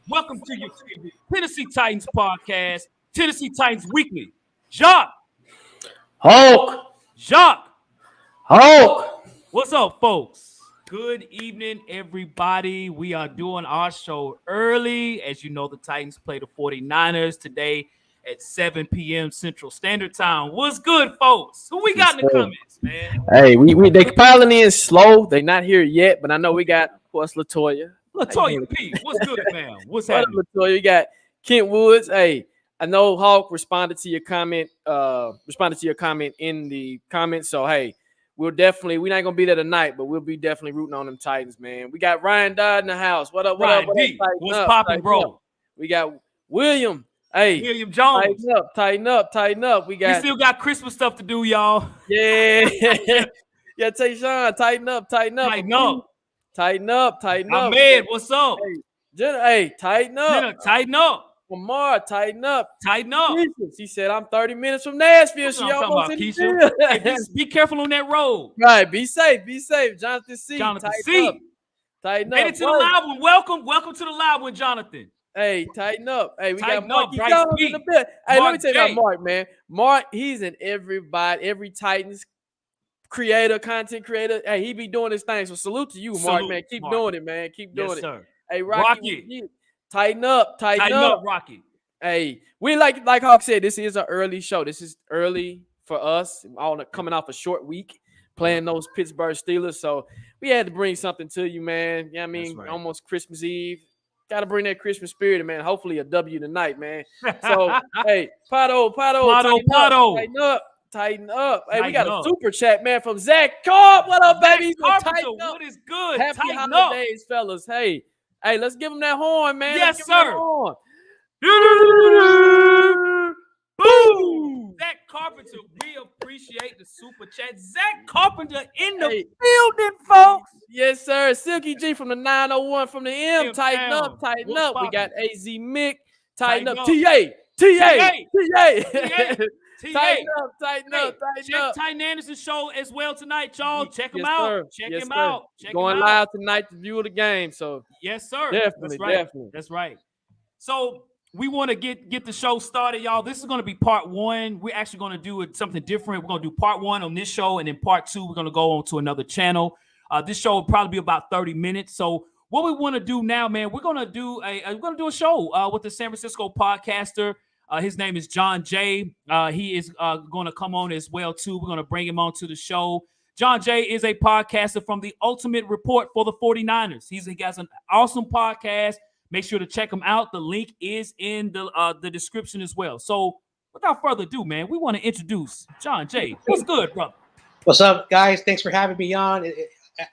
Welcome to your Tennessee Titans podcast, Tennessee Titans Weekly. Jacques. What's up, folks? Good evening, everybody. We are doing our show early. As you know, the Titans play the 49ers today at 7 p.m. Central Standard Time. What's good, folks? Who we got in the comments, man? Hey, they piling in slow. They not here yet, but I know we got, of course, Latoya. Latoya P. What's good, man? What's happening? Latoya, you got Kent Woods. Hey, I know Hawk responded to your comment. In the comments. So hey, we're not gonna be there tonight, but we'll be definitely rooting on them Titans, man. We got Ryan Dodd in the house. What up? Ryan D. What's popping, bro? We got William. Hey, William Jones. Tighten up. We still got Christmas stuff to do, y'all. Yeah. Yeah, Tayshawn, tighten up. Tighten up. Ahmed, what's up? Hey, Jenna, tighten up. Jenna, tighten up. Lamar, tighten up. Keisha, she said, I'm 30 minutes from Nashville. She almost in the hey, be careful on that road. Right, be safe. Jonathan C. Tighten up. Made it to the live one. Welcome to the live one, Jonathan. Hey, tighten up. Hey, we tighten got Mark in the bit. Hey, let me tell you about Mark, man. Mark, he's in every Titans content creator. Hey, he be doing his thing. So salute to you, Mark, man. Keep doing it, man. Keep doing it. Sir. Hey, Rocky. Tighten up. Tighten up, Rocky. Hey, we like Hawk said, this is an early show. This is early for us. Coming off a short week, playing those Pittsburgh Steelers. So we had to bring something to you, man. You know what I mean? Right. Almost Christmas Eve. Got to bring that Christmas spirit, man. Hopefully a W tonight, man. So, hey, Pato. Tighten up. Hey, we got a super chat, man, from Zach Carp. What up, baby? Carpenter, what is good? Happy holidays, fellas. Hey, let's give him that horn, man. Yes, sir. Boom! Zach Carpenter, we appreciate the super chat. Zach Carpenter in the building, folks. Yes, sir. Silky G from the 901 from the M. Tighten up. We got AZ Mick. Tighten up. TA. Tighten up. Check Titan Anderson's show as well tonight, y'all. Check him out. Check him out. Going live tonight to view the game. So yes, sir. Definitely. That's right. So we want to get the show started, y'all. This is going to be part one. We're actually going to do something different. We're going to do part one on this show, and then part two, we're going to go on to another channel. This show will probably be about 30 minutes. So what we want to do now, man, we're going to do a show with the San Francisco podcaster. His name is Jon Jay. He is going to come on as well, too. We're going to bring him on to the show. Jon Jay is a podcaster from the Ultimate Report for the 49ers. He has an awesome podcast. Make sure to check him out. The link is in the description as well. So without further ado, man, we want to introduce Jon Jay. What's good, brother? What's up, guys? Thanks for having me on.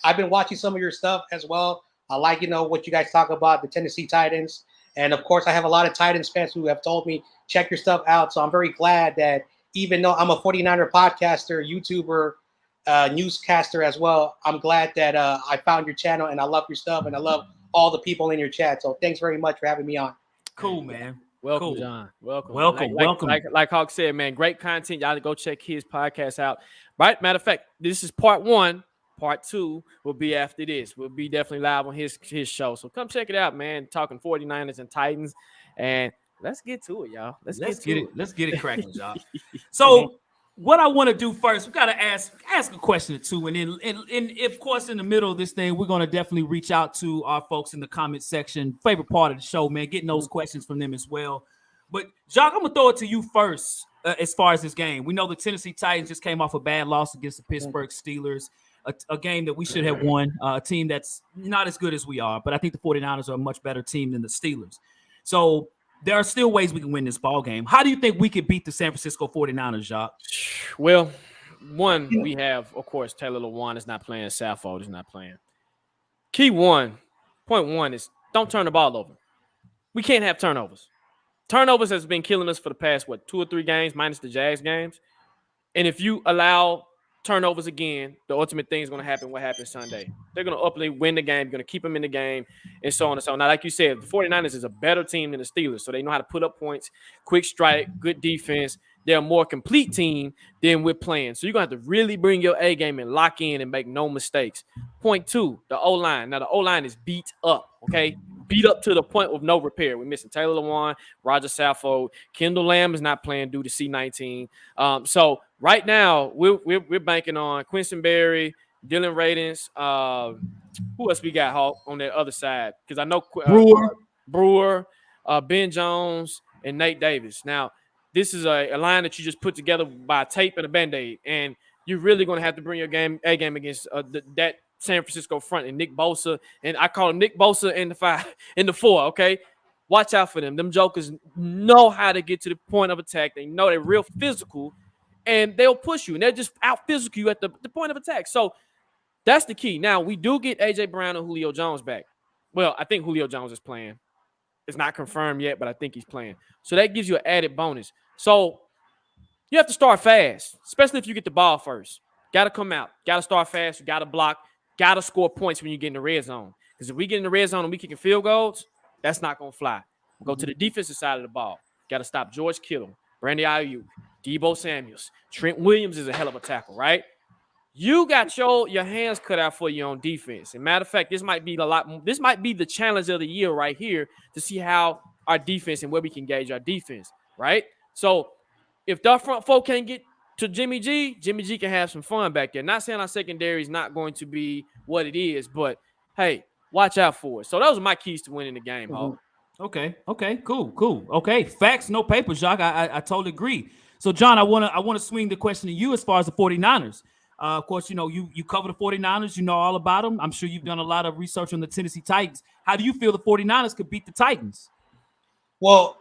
I've been watching some of your stuff as well. I like, what you guys talk about, the Tennessee Titans. And, of course, I have a lot of Titans fans who have told me, check your stuff out. So I'm very glad that even though I'm a 49er podcaster, YouTuber, newscaster as well, I'm glad that I found your channel and I love your stuff and I love all the people in your chat. So thanks very much for having me on. Cool, man. Welcome, John. Welcome. Like Hawk said, man, great content. Y'all go check his podcast out. Right? Matter of fact, this is part one. Part two will be after this. We'll be definitely live on his show. So come check it out, man. Talking 49ers and Titans. And let's get to it, y'all. Let's get it. Let's get it cracking, y'all. So what I want to do first, we got to ask a question or two. And then, of course, in the middle of this thing, we're going to definitely reach out to our folks in the comment section. Favorite part of the show, man, getting those questions from them as well. But, Jacques, I'm going to throw it to you first as far as this game. We know the Tennessee Titans just came off a bad loss against the Pittsburgh Steelers, a game that we should have won, a team that's not as good as we are. But I think the 49ers are a much better team than the Steelers. So there are still ways we can win this ball game. How do you think we could beat the San Francisco 49ers, Jacques? Well, one, we have, of course, Taylor Lewan is not playing. Saffold is not playing. Point one is don't turn the ball over. We can't have turnovers. Turnovers has been killing us for the past, 2 or 3 games, minus the Jags games. And if you allow turnovers again, the ultimate thing is going to happen. What happened Sunday? They're going to ultimately win the game, going to keep them in the game, and so on and so on. Now, like you said, the 49ers is a better team than the Steelers, so they know how to put up points, quick strike, good defense. they're a more complete team than we're playing. So you're going to have to really bring your A game and lock in and make no mistakes. Point 2, the O-line. Now, the O-line is beat up, okay? Beat up to the point of no repair. We're missing Taylor Lewan, Roger Saffold. Kendall Lamb is not playing due to C-19. So right now, we're banking on Quincy Berry, Dylan Radins. Who else we got, Hawk, on the other side? Because I know Brewer, Ben Jones, and Nate Davis. Now, this is a line that you just put together by tape and a Band-Aid, and you're really going to have to bring your A game against that San Francisco front and Nick Bosa. And I call him Nick Bosa in the 4, okay? Watch out for them. Them jokers know how to get to the point of attack. They know they're real physical, and they'll push you, and they'll just out-physical you at the point of attack. So that's the key. Now, we do get A.J. Brown and Julio Jones back. Well, I think Julio Jones is playing. It's not confirmed yet, but I think he's playing. So that gives you an added bonus. So you have to start fast, especially if you get the ball first. Got to come out. Got to start fast. You got to block. Got to score points when you get in the red zone. Because if we get in the red zone and we kicking field goals, that's not going to fly. We'll go to the defensive side of the ball. Got to stop George Kittle, Brandon Ayuk, Deebo Samuels. Trent Williams is a hell of a tackle, right? You got your hands cut out for you on defense. And matter of fact, this might be the challenge of the year right here to see how our defense and where we can gauge our defense, right? So if the front four can't get to Jimmy G can have some fun back there. Not saying our secondary is not going to be what it is, but hey, watch out for it. So those are my keys to winning the game, Hawk. Okay, cool. Okay, facts, no paper, Jacques. I totally agree. So, John, I want to swing the question to you as far as the 49ers. Of course, you cover the 49ers. You know all about them. I'm sure you've done a lot of research on the Tennessee Titans. How do you feel the 49ers could beat the Titans? Well,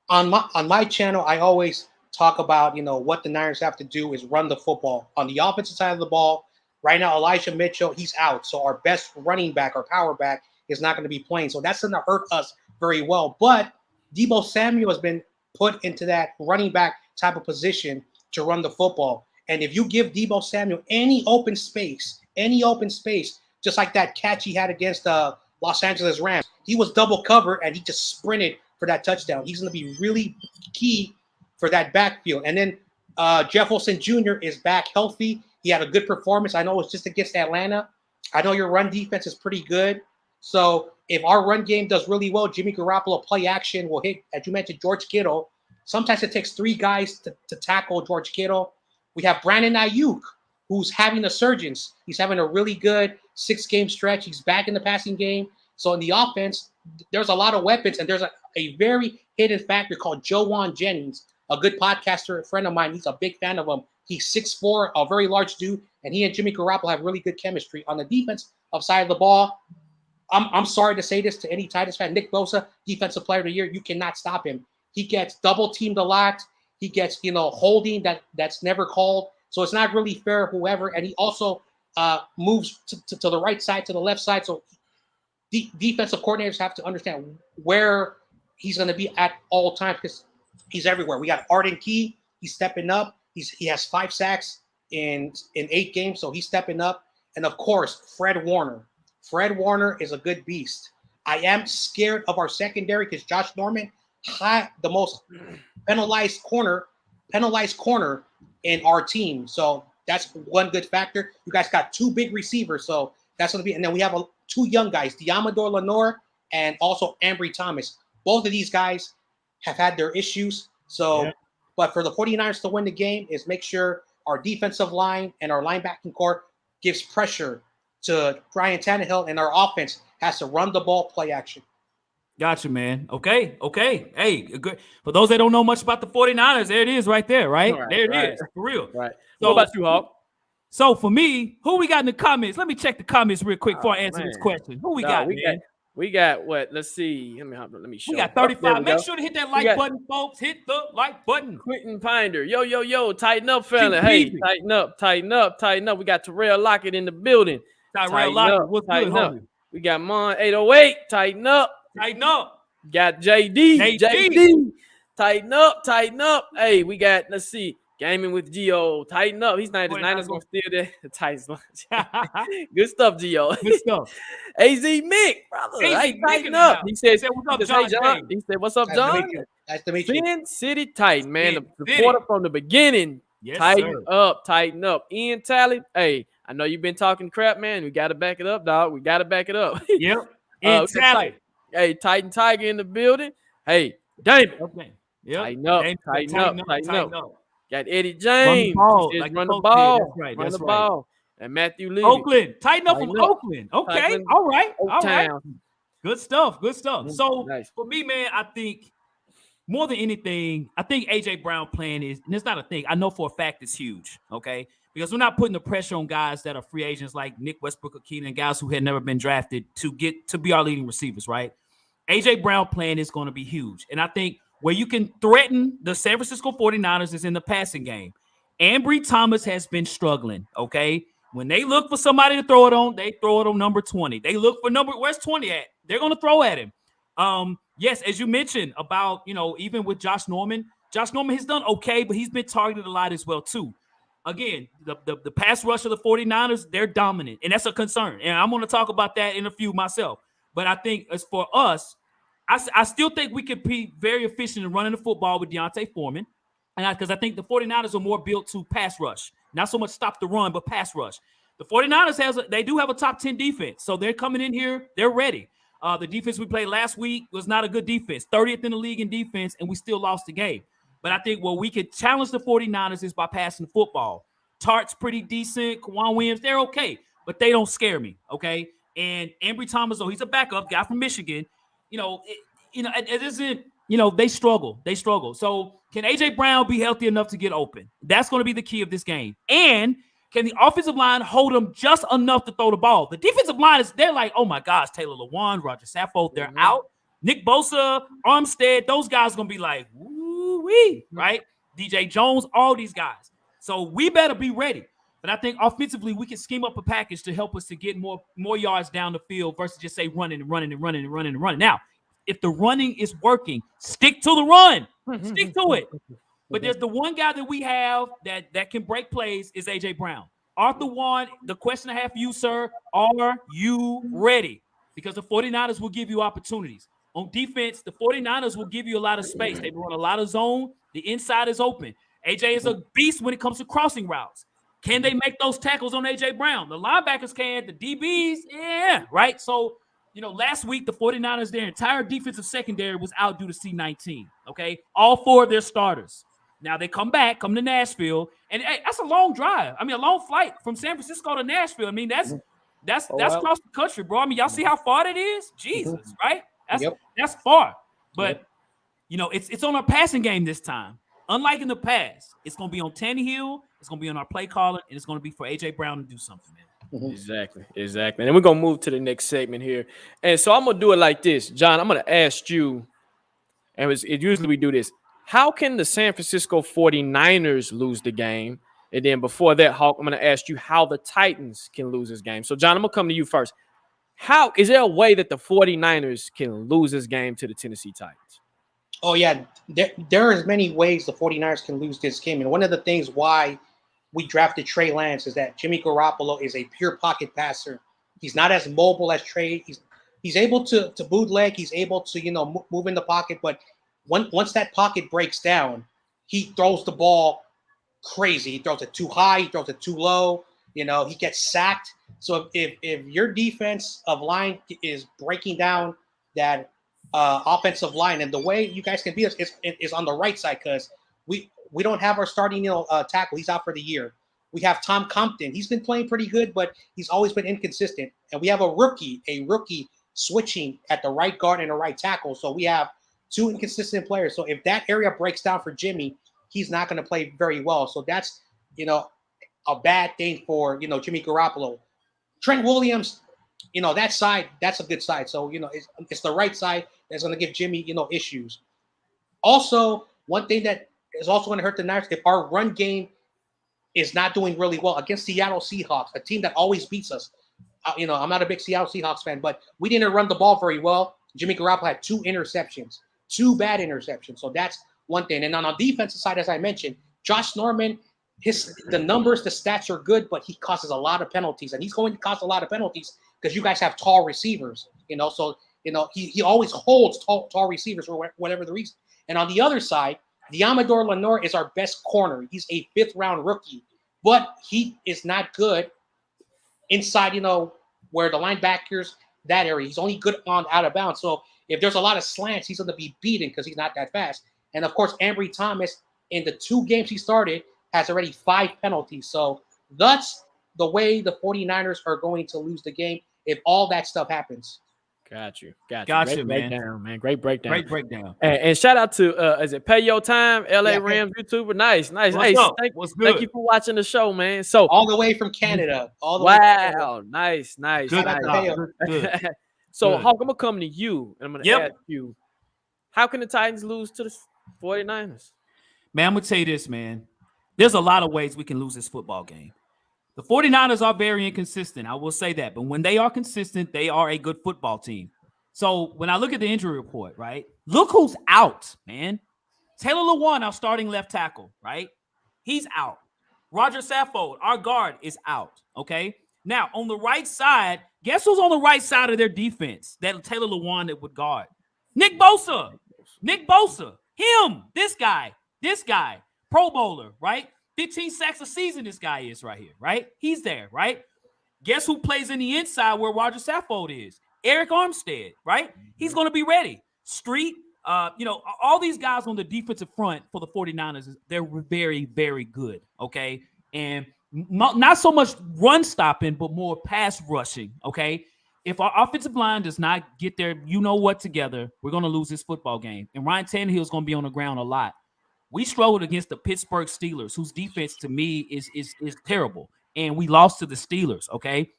on my channel, I always talk about, what the Niners have to do is run the football. On the offensive side of the ball, right now, Elijah Mitchell, he's out. So our best running back, our power back, is not going to be playing. So that's going to hurt us very well. But Deebo Samuel has been put into that running back type of position to run the football. And if you give Deebo Samuel any open space, just like that catch he had against the Los Angeles Rams, he was double covered and he just sprinted for that touchdown. He's going to be really key for that backfield. And then Jeff Wilson Jr. is back healthy. He had a good performance. I know it's just against Atlanta. I know your run defense is pretty good. So if our run game does really well, Jimmy Garoppolo play action will hit, as you mentioned, George Kittle. Sometimes it takes 3 guys to tackle George Kittle. We have Brandon Ayuk, who's having a surgence. He's having a really good 6-game stretch. He's back in the passing game. So in the offense, there's a lot of weapons, and there's a very hidden factor called Joan Jennings, a good podcaster, a friend of mine. He's a big fan of him. He's 6'4", a very large dude, and he and Jimmy Garoppolo have really good chemistry. On the defense side of the ball, I'm sorry to say this to any Titans fan, Nick Bosa, Defensive Player of the Year, you cannot stop him. He gets double teamed a lot. He gets, holding that's never called. So it's not really fair, whoever. And he also moves to the right side, to the left side. So defensive coordinators have to understand where he's going to be at all times because he's everywhere. We got Arden Key. He's stepping up. He has 5 sacks in 8 games, so he's stepping up. And, of course, Fred Warner. Fred Warner is a good beast. I am scared of our secondary because Josh Norman had the most penalized corner in our team. So that's one good factor. You guys got 2 big receivers, so that's going to be – and then we have 2 young guys, Diamador Lenore and also Ambry Thomas. Both of these guys have had their issues. So, yeah. But for the 49ers to win the game is make sure our defensive line and our linebacking core gives pressure to Ryan Tannehill, and our offense has to run the ball, play action. Gotcha, man. Okay. Hey, good. For those that don't know much about the 49ers, there it is right there, right? There it is, for real. Right. So, what about you, Hawk? So for me, who we got in the comments? Let me check the comments real quick before I answer this question. Who we got, man? We got what? Let's see. Let me show. We got 35. Make sure to hit that like button, folks. Hit the like button. Quentin Pinder. Yo. Tighten up, fella. Hey, tighten up. We got Terrell Lockett in the building. Tyrell Lockett. What's good, homie? We got Mon 808. Tighten up. Got JD. Tighten up. Hey, we got, let's see, Gaming with Gio. Tighten up. He's not. His 49ers Niners gonna steal the Titans lunch. Good stuff, Gio. Good stuff. AZ Mick, brother. AZ Hey, Mick in tighten the up. house. He said, "What's up, "Hey, John John." Jay?" He said, "What's up, Nice to John?" meet you. Nice to meet you. Sin City Titan, man. Sin The City. supporter from the beginning. Yes, Tighten sir. up, tighten up. Ian Talley, hey, I know you've been talking crap, man. We got to back it up, dog. We got to back it up. Yep. And we got Tally. Hey, Titan Tiger in the building. Hey, David. Okay. Yep. Tighten up, Hey, tighten up. up. Got Eddie Run the James. ball, He says, like run the the coach did. ball. That's right. Run That's the right. ball. And Matthew Levy. Oakland. Tighten up from Tighten up. Oakland. Okay. Tighten All right. All right. Oaktown. Good stuff. Good stuff. So Nice. for me, man, I think more than anything, I think AJ Brown playing is, and it's not a thing. I know for a fact it's huge. Okay. Because we're not putting the pressure on guys that are free agents like Nick Westbrook or Keenan, guys who had never been drafted to get to be our leading receivers, right? AJ Brown playing is going to be huge. And I think where you can threaten the San Francisco 49ers is in the passing game. Ambry Thomas has been struggling, okay? When they look for somebody to throw it on, they throw it on number 20. They look for where's 20 at? They're going to throw at him. Yes, as you mentioned about, even with Josh Norman has done okay, but he's been targeted a lot as well too. Again, the pass rush of the 49ers, they're dominant, and that's a concern. And I'm going to talk about that in a few myself. But I think as for us, I still think we could be very efficient in running the football with Deontay Foreman. And because I think the 49ers are more built to pass rush. Not so much stop the run, but pass rush. The 49ers they do have a top 10 defense. So they're coming in here, they're ready. The defense we played last week was not a good defense. 30th in the league in defense, and we still lost the game. But I think we could challenge the 49ers is by passing the football. Tart's pretty decent. Kwan Williams, they're okay, but they don't scare me, okay? And Ambry Thomas, he's a backup guy from Michigan. It isn't, they struggle. They struggle. So can AJ Brown be healthy enough to get open? That's going to be the key of this game. And can the offensive line hold them just enough to throw the ball? The defensive line they're like, oh my gosh, Taylor Lewan, Roger Saffold, they're out. Nick Bosa, Armstead, those guys are going to be like, woo-wee, right? DJ Jones, all these guys. So we better be ready. But I think offensively, we can scheme up a package to help us to get more yards down the field versus just say running. Now, if the running is working, stick to the run. Stick to it. But there's the one guy that we have that can break plays is AJ Brown. Arthur Warren, the question I have for you, sir, are you ready? Because the 49ers will give you opportunities. On defense, the 49ers will give you a lot of space. They run a lot of zone. The inside is open. AJ is a beast when it comes to crossing routes. Can they make those tackles on AJ Brown? The linebackers can. The DBs, yeah, right? So, last week, the 49ers, their entire defensive secondary was out due to C-19, okay? All four of their starters. Now they come to Nashville, and hey, that's a long drive. I mean, a long flight from San Francisco to Nashville. I mean, that's across the country, bro. I mean, y'all see how far that is? Jesus, right? That's far. But it's on our passing game this time. Unlike in the past, it's gonna be on Tannehill, it's gonna be on our play calling, and it's gonna be for AJ Brown to do something, man. Exactly. And then we're gonna move to the next segment here. And so I'm gonna do it like this, John. I'm gonna ask you, and usually we do this. How can the San Francisco 49ers lose the game? And then before that, Hawk, I'm going to ask you how the Titans can lose this game. So, John, I'm going to come to you first. How is there a way that the 49ers can lose this game to the Tennessee Titans? Oh, yeah. There are many ways the 49ers can lose this game. And one of the things why we drafted Trey Lance is that Jimmy Garoppolo is a pure pocket passer. He's not as mobile as Trey. He's able to bootleg. He's able to, move in the pocket. But once that pocket breaks down, he throws the ball crazy. He throws it too high. He throws it too low. He gets sacked. So if your defensive line is breaking down that offensive line, and the way you guys can beat us is on the right side, because we don't have our starting tackle. He's out for the year. We have Tom Compton. He's been playing pretty good, but he's always been inconsistent. And we have a rookie switching at the right guard and the right tackle. So we have two inconsistent players. So if that area breaks down for Jimmy, he's not going to play very well. So that's, a bad thing for, Jimmy Garoppolo. Trent Williams, that side, that's a good side. So, it's the right side that's going to give Jimmy, issues. Also, one thing that is also going to hurt the Niners, if our run game is not doing really well against Seattle Seahawks, a team that always beats us. I'm not a big Seattle Seahawks fan, but we didn't run the ball very well. Jimmy Garoppolo had 2 bad interceptions. So that's one thing. And on the defensive side, as I mentioned, Josh Norman, the numbers, the stats are good, but he causes a lot of penalties, and he's going to cause a lot of penalties because you guys have tall receivers, So he always holds tall receivers for whatever the reason. And on the other side, Diamador Lenore is our best corner. He's a 5th-round rookie, but he is not good inside, where the linebackers, that area. He's only good on out of bounds. So if there's a lot of slants, he's going to be beaten because he's not that fast. And of course, Ambry Thomas, in the 2 games he started, has already 5 penalties. So that's the way the 49ers are going to lose the game if all that stuff happens. Got you. Gotcha, Great breakdown, man. Great breakdown. Great breakdown. And shout out to is it Pay Your Time, LA Rams YouTuber? Nice. What's up? What's good? Thank you for watching the show, man. So all the way from Canada. All the way from Canada. Nice. Good. So Good. Hawk, I'm gonna come to you and I'm gonna ask you, how can the Titans lose to the 49ers? Man, I'm gonna tell you this, man. There's a lot of ways we can lose this football game. The 49ers are very inconsistent. I will say that. But when they are consistent, they are a good football team. So when I look at the injury report, right, look who's out, man. Taylor Lewan, our starting left tackle, right? He's out. Roger Saffold, our guard, is out, okay? Now, on the right side, guess who's on the right side of their defense that Taylor Lewan that would guard? Nick Bosa. Him, this guy, Pro Bowler, right? 15 sacks a season this guy is right here, right? He's there, right? Guess who plays in the inside where Roger Saffold is? Eric Armstead, right? He's going to be ready. Street, all these guys on the defensive front for the 49ers, they're very, very good, okay? And not so much run stopping, but more pass rushing, okay? If our offensive line does not get their together, we're going to lose this football game. And Ryan Tannehill is going to be on the ground a lot. We struggled against the Pittsburgh Steelers, whose defense to me is terrible. And we lost to the Steelers, okay?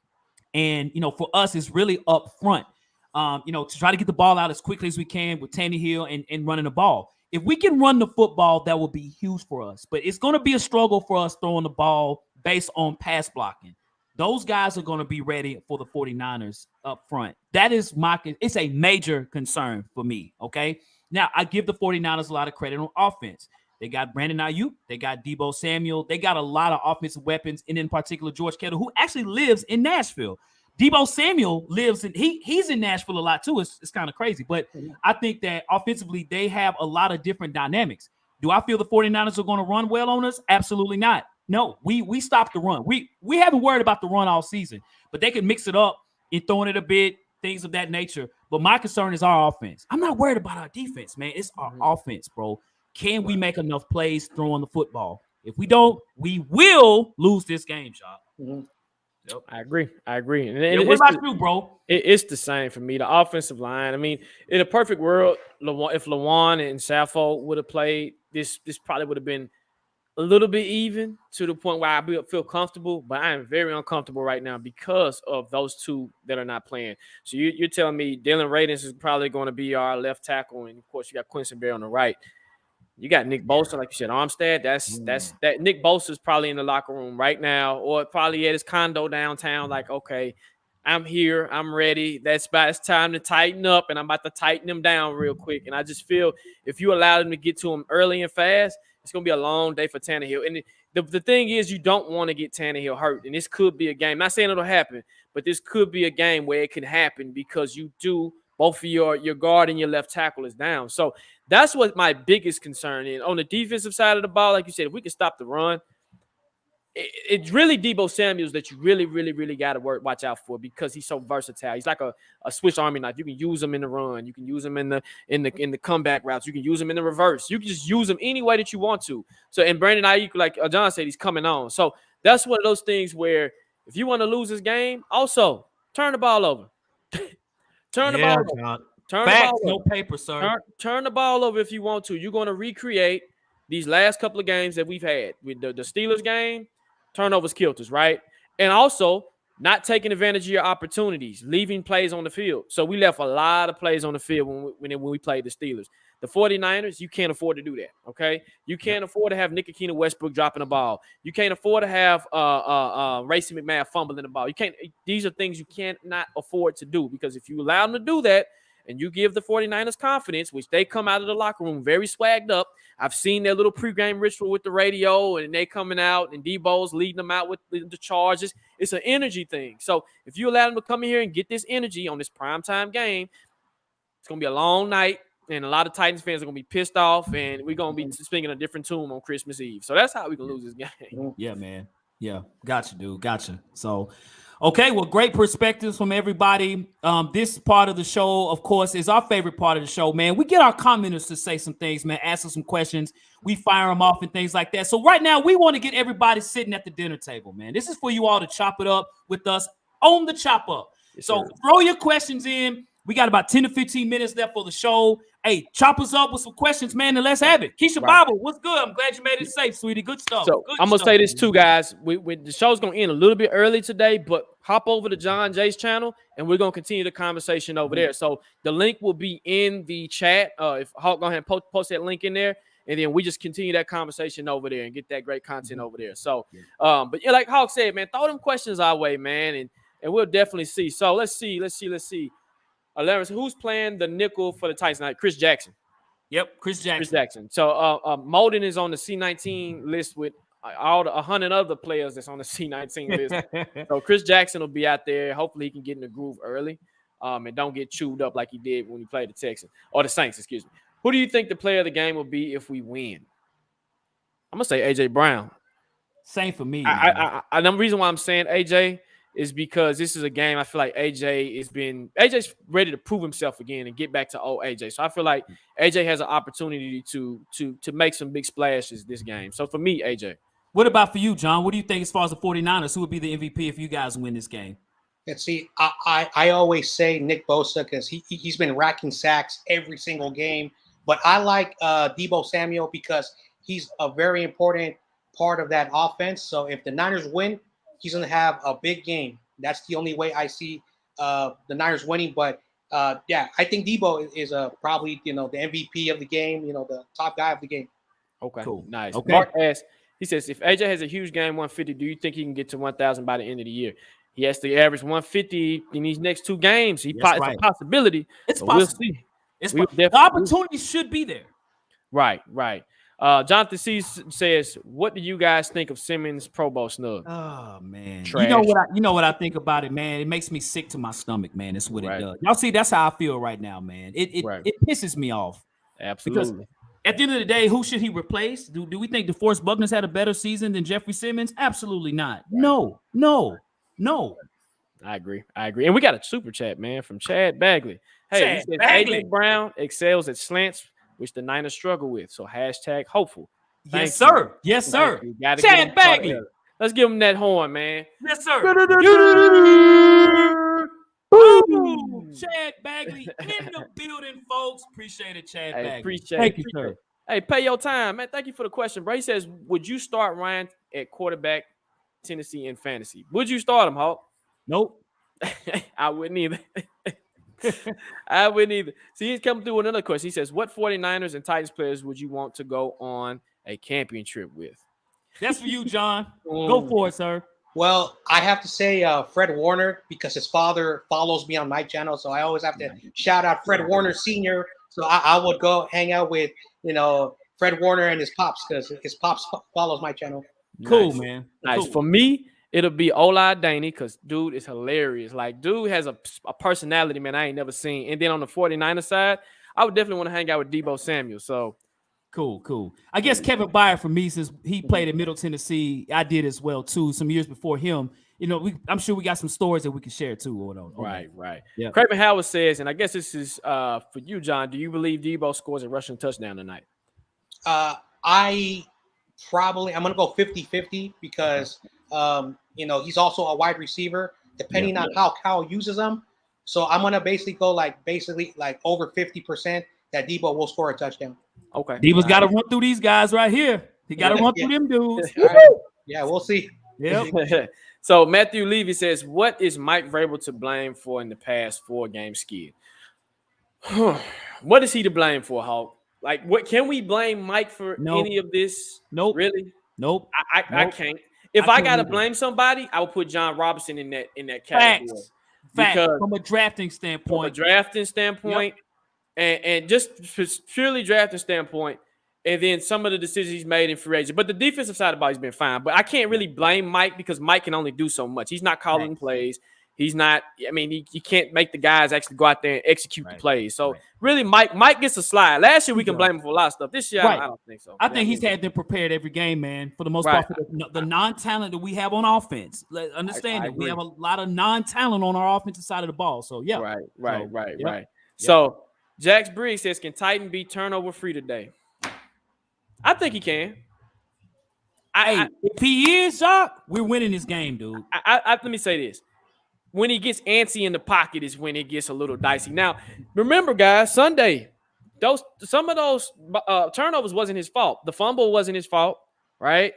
And, for us, it's really up front, to try to get the ball out as quickly as we can with Tannehill and running the ball. If we can run the football, that will be huge for us. But it's going to be a struggle for us throwing the ball based on pass blocking. Those guys are going to be ready for the 49ers up front. That is it's a major concern for me, okay? Now, I give the 49ers a lot of credit on offense. They got Brandon Ayuk. They got Deebo Samuel. They got a lot of offensive weapons, and in particular, George Kittle, who actually lives in Nashville. Deebo Samuel he's in Nashville a lot too. It's kind of crazy, but I think that offensively, they have a lot of different dynamics. Do I feel the 49ers are going to run well on us? Absolutely not. No, we stopped the run. We haven't worried about the run all season, but they can mix it up and throwing it a bit, things of that nature. But my concern is our offense. I'm not worried about our defense, man. It's our offense, bro. Can we make enough plays throwing the football? If we don't, we will lose this game, y'all. Yep. I agree. And what about you, bro? It's the same for me. The offensive line. I mean, in a perfect world, if Lewan and Saffold would have played, this probably would have been a little bit even to the point where I feel comfortable, but I am very uncomfortable right now because of those two that are not playing. So you're telling me Dylan Radins is probably going to be our left tackle, and of course you got Quincy Bear on the right. You got Nick Bosa, like you said, Armstead. That Nick Bosa is probably in the locker room right now, or probably at his condo downtown. Like, okay, I'm here, I'm ready. It's time to tighten up, and I'm about to tighten him down real quick. And I just feel if you allow him to get to him early and fast, it's gonna be a long day for Tannehill. And the thing is, you don't want to get Tannehill hurt, and this could be a game. Not saying it'll happen, but this could be a game where it can happen because you do. Both of your guard and your left tackle is down. So that's what my biggest concern is. On the defensive side of the ball, like you said, if we can stop the run, it's really Deebo Samuels that you really, really, really got to watch out for because he's so versatile. He's like a Swiss Army knife. You can use him in the run. You can use him in the comeback routes. You can use him in the reverse. You can just use him any way that you want to. So, and Brandon Ayuk, like John said, he's coming on. So that's one of those things where if you want to lose this game, also turn the ball over. Turn the ball over. Facts, no paper, sir. Turn the ball over if you want to. You're going to recreate these last couple of games that we've had. With the Steelers game, turnovers killed us, right? And also not taking advantage of your opportunities, leaving plays on the field. So we left a lot of plays on the field when we played the Steelers. The 49ers, you can't afford to do that, okay? You can't afford to have Nick Akina Westbrook dropping the ball. You can't afford to have Racey McMahon fumbling the ball. You can't. These are things you cannot afford to do because if you allow them to do that and you give the 49ers confidence, which they come out of the locker room very swagged up. I've seen their little pregame ritual with the radio, and they coming out, and Debo's leading them out with the charges. It's an energy thing. So if you allow them to come in here and get this energy on this primetime game, it's going to be a long night, and a lot of Titans fans are going to be pissed off, and we're going to be singing a different tune on Christmas Eve. So that's how we can lose this game. Yeah, man. Yeah, gotcha, dude. Gotcha. So, okay, well, great perspectives from everybody. This part of the show, of course, is our favorite part of the show, man. We get our commenters to say some things, man, ask us some questions. We fire them off and things like that. So right now, we want to get everybody sitting at the dinner table, man. This is for you all to chop it up with us on the chop up. Yes, so sir. throw your questions in. We got about 10 to 15 minutes left for the show. Hey, chop us up with some questions, man, and let's have it. Keisha Bible, what's good? I'm glad you made it safe, sweetie. Good stuff. So Good I'm gonna stuff. say this too, guys. The show's gonna end a little bit early today, but hop over to John Jay's channel, and we're gonna continue the conversation over there. So the link will be in the chat. If Hawk, go ahead and post that link in there, and then we just continue that conversation over there and get that great content over there. So, but yeah, like Hawk said, man, throw them questions our way, man, and we'll definitely see. So let's see. Lawrence, who's playing the nickel for the Titans tonight? Chris Jackson. Yep, Chris Jackson. Chris Jackson. So Molden is on the C19 list with all the 100 other players that's on the C19 list. So Chris Jackson will be out there. Hopefully he can get in the groove early and don't get chewed up like he did when he played the Texans or the Saints, excuse me. Who do you think the player of the game will be if we win? I'm going to say A.J. Brown. Same for me. The reason why I'm saying A.J. is because this is a game I feel like AJ's ready to prove himself again and get back to old AJ. So I feel like AJ has an opportunity to make some big splashes this game. So for me, AJ. What about for you, John? What do you think as far as the 49ers? Who would be the MVP if you guys win this game? Let's see. I always say Nick Bosa because he's been racking sacks every single game. But I like Deebo Samuel because he's a very important part of that offense. So if the Niners win, he's going to have a big game. That's the only way I see the Niners winning. But, yeah, I think Deebo is probably, the MVP of the game, the top guy of the game. Okay, cool. Nice. Okay. Mark asks, he says, if AJ has a huge game, 150, do you think he can get to 1,000 by the end of the year? He has to average 150 in these next two games. It's a possibility. It's possible. We'll see. The opportunity should be there. Right. Jonathan C says, what do you guys think of Simmons' Pro Bowl snub? Oh, man. Trash. You know what I think about it, man? It makes me sick to my stomach, man. That's what it does. Y'all see, that's how I feel right now, man. It pisses me off. Absolutely. Because at the end of the day, who should he replace? Do we think DeForest Buckner's had a better season than Jeffrey Simmons? Absolutely not. No. I agree. And we got a super chat, man, from Chad Bagley. Hey, he says AJ Brown excels at slants, which the Niners struggle with. So #hopeful. Yes, sir. Yes, sir. Chad Bagley. Let's give him that horn, man. Yes, sir. Boom. Chad Bagley in the building, folks. Appreciate it, Chad Bagley. Thank you, sir. Hey, pay your time, man. Thank you for the question, bro. He says, would you start Ryan at quarterback Tennessee in fantasy? Would you start him, Hawk? Nope. I wouldn't either. See, he's coming through with another question. He says, what 49ers and Titans players would you want to go on a camping trip with? That's for you, John. Go for it, sir. Well, I have to say Fred Warner because his father follows me on my channel. So I always have to shout out Fred Warner Sr. So I would go hang out with, Fred Warner and his pops because his pops follows my channel. Cool, man. Nice. Cool. For me, it'll be Ola Daney because dude is hilarious. Like, dude has a personality, man, I ain't never seen. And then on the 49er side, I would definitely want to hang out with Deebo Samuel. So cool. I guess Kevin Byard for me, since he played in Middle Tennessee, I did as well too. Some years before him, I'm sure we got some stories that we can share too. Right. Yeah. Craven Howard says, and I guess this is for you, John. Do you believe Deebo scores a rushing touchdown tonight? I'm going to go 50-50 because he's also a wide receiver, depending on how Kyle uses him. So I'm going to basically go over 50% that Deebo will score a touchdown. Okay. Deebo's got to run through these guys right here. He got to run through them dudes. Right. Yeah, we'll see. Yep. So Matthew Levy says, what is Mike Vrabel to blame for in the past 4-game skid? What is he to blame for, Hawk? Like, what can we blame Mike for any of this? Nope. Really? Nope. I can't. If I gotta blame somebody, I would put John Robinson in that category. because from a drafting standpoint. And just purely drafting standpoint, and then some of the decisions he's made in free agent. But the defensive side of the ball has been fine. But I can't really blame Mike because Mike can only do so much. He's not calling plays. He's not. I mean, he can't make the guys actually go out there and execute the plays. So really, Mike gets a slide. Last year we can blame him for a lot of stuff. This year I don't think so. I think he's had them prepared every game, man. For the most part, for the non-talent that we have on offense. Understand that we have a lot of non-talent on our offensive side of the ball. So yeah, right. So Jax Briggs says, "Can Titan be turnover free today?" I think he can. If he is, Jacques, we're winning this game, dude. Let me say this. When he gets antsy in the pocket is when it gets a little dicey. Now, remember, guys, Sunday, some of those turnovers wasn't his fault. The fumble wasn't his fault, right?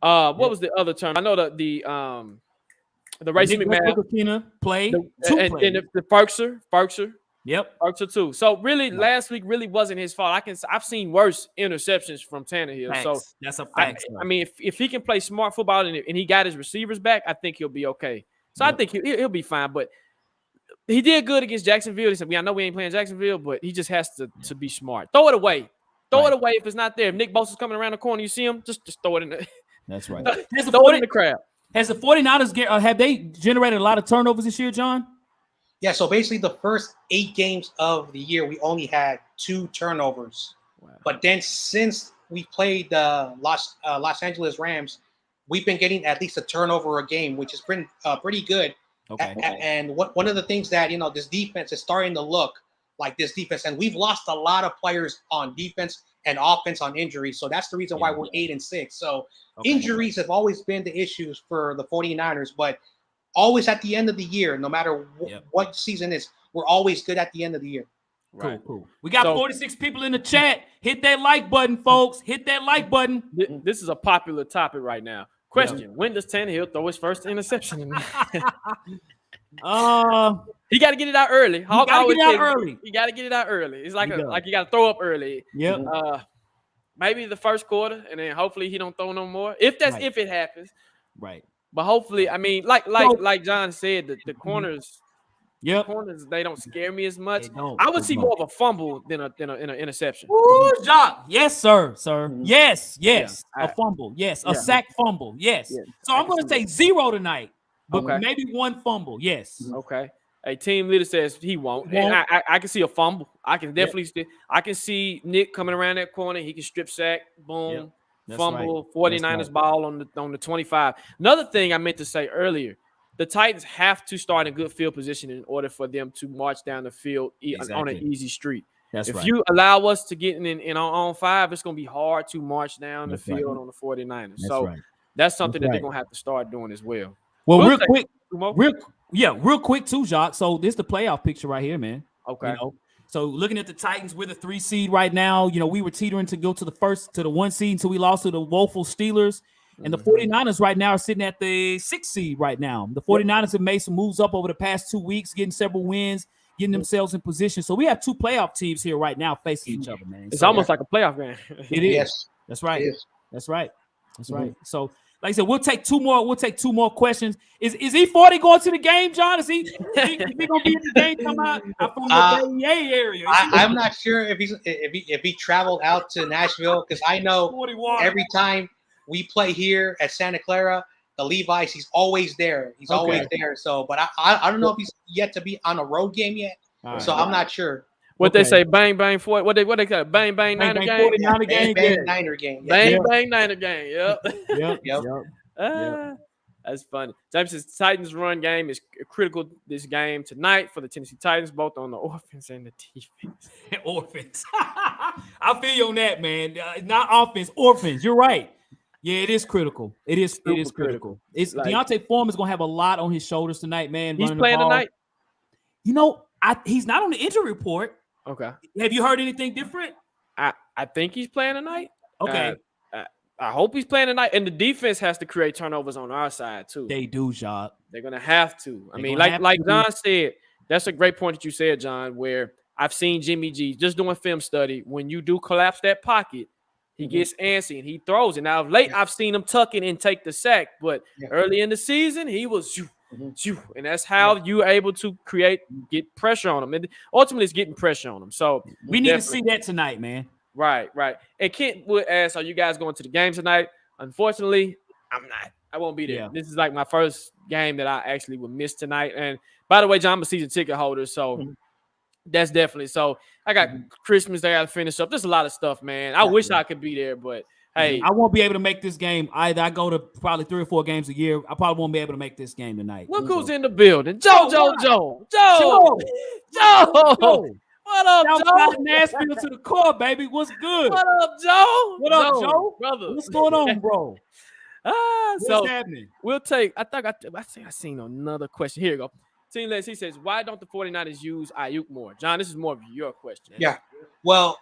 What was the other turn? I know the Racing McMahon play, and the Ferkser. Yep. Ferkser too. So really, last week really wasn't his fault. I've seen worse interceptions from Tannehill. Facts. So that's a fact. I mean, if he can play smart football and he got his receivers back, I think he'll be okay. So I think he'll be fine. But he did good against Jacksonville. He said, I know we ain't playing Jacksonville, but he just has to be smart. Throw it away. Throw it away if it's not there. If Nick Bosa's coming around the corner, you see him, just throw it in there. That's right. Throw it in the crowd. Has the 49ers have they generated a lot of turnovers this year, John? Yeah, so basically the first 8 games of the year, we only had 2 turnovers. Wow. But then since we played the Los Angeles Rams, we've been getting at least a turnover a game, which has been pretty good. Okay. And one of the things that, this defense is starting to look like this defense, and we've lost a lot of players on defense and offense on injuries. So that's the reason why we're 8-6. So injuries have always been the issues for the 49ers, but always at the end of the year, no matter what season is, we're always good at the end of the year. Right. Cool. We got 46 people in the chat. Hit that like button, folks. Hit that like button. This is a popular topic right now. Question: when does Tannehill throw his first interception? He got to get it out early. He got to get it out early. It's like you got to throw up early. Yep. Maybe the first quarter, and then hopefully he don't throw no more. If it happens. Right. But hopefully, I mean, like John said, the corners. Yep. Corners, they don't scare me as much. I would see more of a fumble than an interception. Ooh, Jacques. Yes, sir. Yes. A fumble. Yes. A sack fumble. Yes. So I'm going to say 0 tonight, but maybe 1 fumble. Yes. Okay. A team leader says he won't. And I can see a fumble. I can definitely see. I can see Nick coming around that corner. He can strip sack. Boom. Fumble. Right. 49ers ball on the 25. Another thing I meant to say earlier. The Titans have to start in good field position in order for them to march down the field on an easy street. If you allow us to get in our own 5, it's going to be hard to march down the field on the 49ers. That's something that they're going to have to start doing as well. Well, real quick too, Jacques. So this is the playoff picture right here, man. Okay. So looking at the Titans, we're the 3 seed right now. We were teetering to go to the 1 seed until we lost to the woeful Steelers. And the 49ers right now are sitting at the 6th seed right now. The 49ers have made some moves up over the past 2 weeks, getting several wins, getting themselves in position. So we have 2 playoff teams here right now facing each other, man. It's almost like a playoff game. It is. Yes. That's right. That's right. So, like I said, we'll take 2 more. We'll take 2 more questions. Is E40 going to the game, John? Is he going to be in the game? Come out from the Bay area. I'm not sure if he traveled out to Nashville, because I know 41. Every time we play here at Santa Clara, the Levi's, he's always there. He's always there. So, but I don't know if he's yet to be on a road game yet. So I'm not sure. What they say, bang bang for what they call it, bang bang Niner game, bang Niner game, bang Niner game. Yep. That's funny. James says Titans run game is critical this game tonight for the Tennessee Titans, both on the offense and the defense. Offense. I feel you on that, man. Not offense, offense. You're right. Yeah, it is critical. It is critical. It's like, Deontay Foreman is going to have a lot on his shoulders tonight, man. He's playing tonight. He's not on the injury report. Okay. Have you heard anything different? I think he's playing tonight. Okay. I hope he's playing tonight. And the defense has to create turnovers on our side too. They do, Jacques. They're going to have to. I mean, like John said, that's a great point that you said, John, where I've seen Jimmy G just doing film study. When you do collapse that pocket, he gets antsy and he throws it. Now, of late, I've seen him tuck it and take the sack. But early in the season, he was And that's how you're able to get pressure on them. And ultimately, it's getting pressure on them. So we need to see that tonight, man. Right. And Kent would ask, are you guys going to the game tonight? Unfortunately, I'm not. I won't be there. Yeah. This is like my first game that I actually would miss tonight. And by the way, John, I'm a season ticket holder, so that's definitely. So I got Christmas Day I got to finish up. There's a lot of stuff, man. I wish I could be there, but hey, I won't be able to make this game either. I go to probably 3 or 4 games a year. I probably won't be able to make this game tonight. Look who's in the building. Joe. What up, Joe? Nashville to the core, baby. What's good? What up, Joe? What up, Joe? Brother. What's going on, bro? What's happening? We'll take. I think I seen another question. Here you go. Team Les, he says, why don't the 49ers use Ayuk more? John, this is more of your question. Yeah. Well,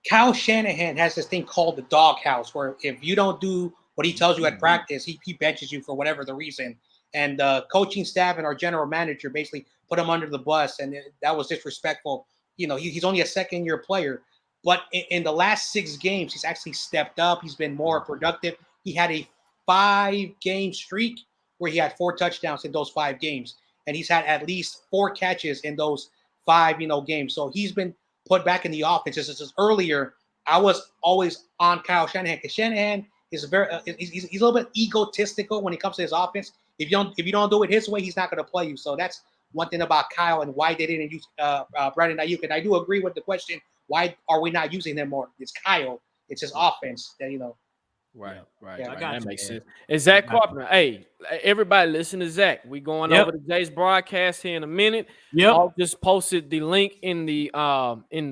Kyle Shanahan has this thing called the doghouse, where if you don't do what he tells you at practice, he benches you for whatever the reason. And the coaching staff and our general manager basically put him under the bus, and that was disrespectful. You know, he's only a second-year player. But in the last 6 games, he's actually stepped up. He's been more productive. He had a 5-game streak where he had 4 touchdowns in those 5 games. And he's had at least 4 catches in those 5, games. So he's been put back in the offense. Just as earlier, I was always on Kyle Shanahan, because Shanahan is he's a little bit egotistical when it comes to his offense. If you don't do it his way, he's not going to play you. So that's one thing about Kyle and why they didn't use Brandon Ayuk. And I do agree with the question: why are we not using him more? It's Kyle. It's his offense that Right. Yeah, I got That you, makes man. sense. And Zach Carpenter. Hey, everybody listen to Zach. We going over to Jay's broadcast here in a minute. I'll just posted the link in the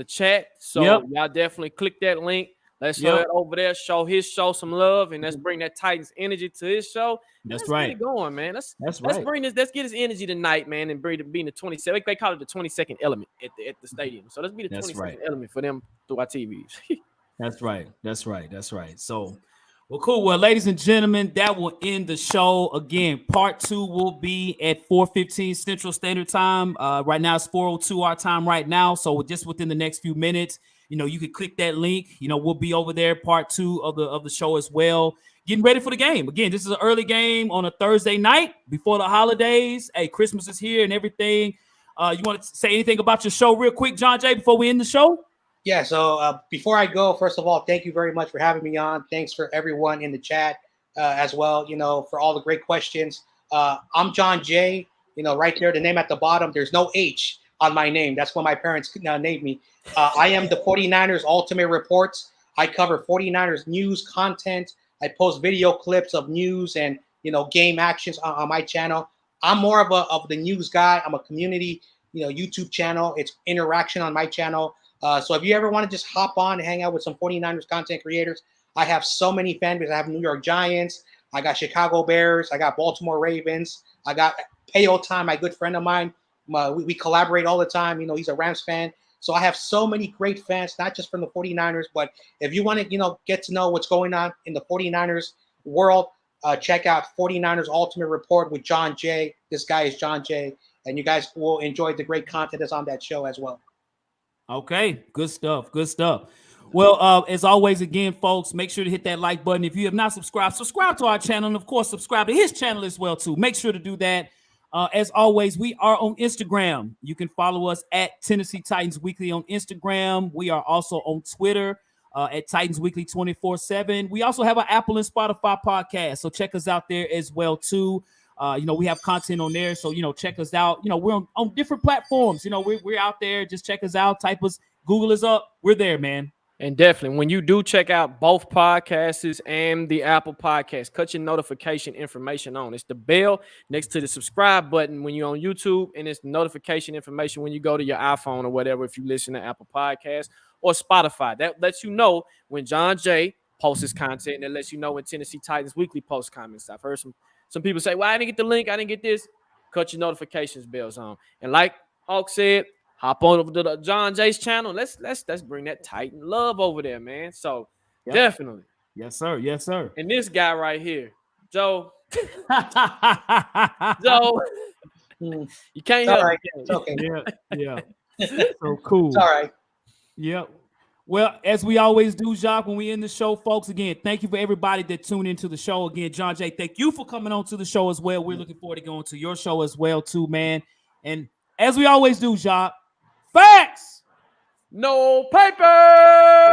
chat. So y'all definitely click that link. Let's show it over there, show his show some love, and let's bring that Titans energy to his show. Let's get it going, man. Let's bring this. Let's get his energy tonight, man, and bring it being the 27th. They call it the 22nd element at the stadium. So let's be the 22nd element for them through our TVs. That's right. So, well, cool. Well, ladies and gentlemen, that will end the show. Again, part 2 will be at 4:15 Central Standard Time. Right now it's 4:02 our time right now. So just within the next few minutes, you can click that link. We'll be over there, part 2 of the show as well. Getting ready for the game. Again, this is an early game on a Thursday night before the holidays. Hey, Christmas is here and everything. You want to say anything about your show real quick, John Jay, before we end the show? Yeah, so before I go, first of all, thank you very much for having me on. Thanks for everyone in the chat as well, for all the great questions. I'm Jon Jay, right there, the name at the bottom. There's no H on my name. That's what my parents named me. I am the 49ers Ultimate Reports. I cover 49ers news content. I post video clips of news and, game actions on my channel. I'm more of the news guy. I'm a community, YouTube channel. It's interaction on my channel. So if you ever want to just hop on and hang out with some 49ers content creators, I have so many fan bases. I have New York Giants. I got Chicago Bears. I got Baltimore Ravens. I got Payo Time, my good friend of mine. We collaborate all the time. He's a Rams fan. So I have so many great fans, not just from the 49ers, but if you want to, get to know what's going on in the 49ers world, check out 49ers Ultimate Report with Jon Jay. This guy is Jon Jay, and you guys will enjoy the great content that's on that show as well. Okay, good stuff. Well, as always, again, folks, make sure to hit that like button. If you have not subscribed to our channel, and of course, subscribe to his channel as well, too. Make sure to do that. As always, we are on Instagram. You can follow us at Tennessee Titans Weekly on Instagram. We are also on Twitter at Titans Weekly 24/7. We also have an Apple and Spotify podcast, so check us out there as well, too. We have content on there, so check us out. We're on different platforms. We're out there. Just check us out. Type us, Google us up. We're there, man. And definitely, when you do check out both podcasts and the Apple Podcast, cut your notification information on. It's the bell next to the subscribe button when you're on YouTube, and it's the notification information when you go to your iPhone or whatever if you listen to Apple Podcasts or Spotify. That lets you know when Jon Jay posts his content, and it lets you know when Tennessee Titans Weekly posts comments. I've heard some people say, well, I didn't get the link, I didn't get this. Cut your notifications bells on. And like Hawk said, hop on over to the Jon Jay's channel. Let's bring that Titan love over there, man. So definitely. Yes, sir. And this guy right here, Joe. Joe, you can't help it. It's okay. Yeah. So cool. It's all right. Yep. Well, as we always do, Jacques, when we end the show, folks, again, thank you for everybody that tuned into the show. Again, John Jay, thank you for coming on to the show as well. We're looking forward to going to your show as well, too, man. And as we always do, Jacques, facts! No paper!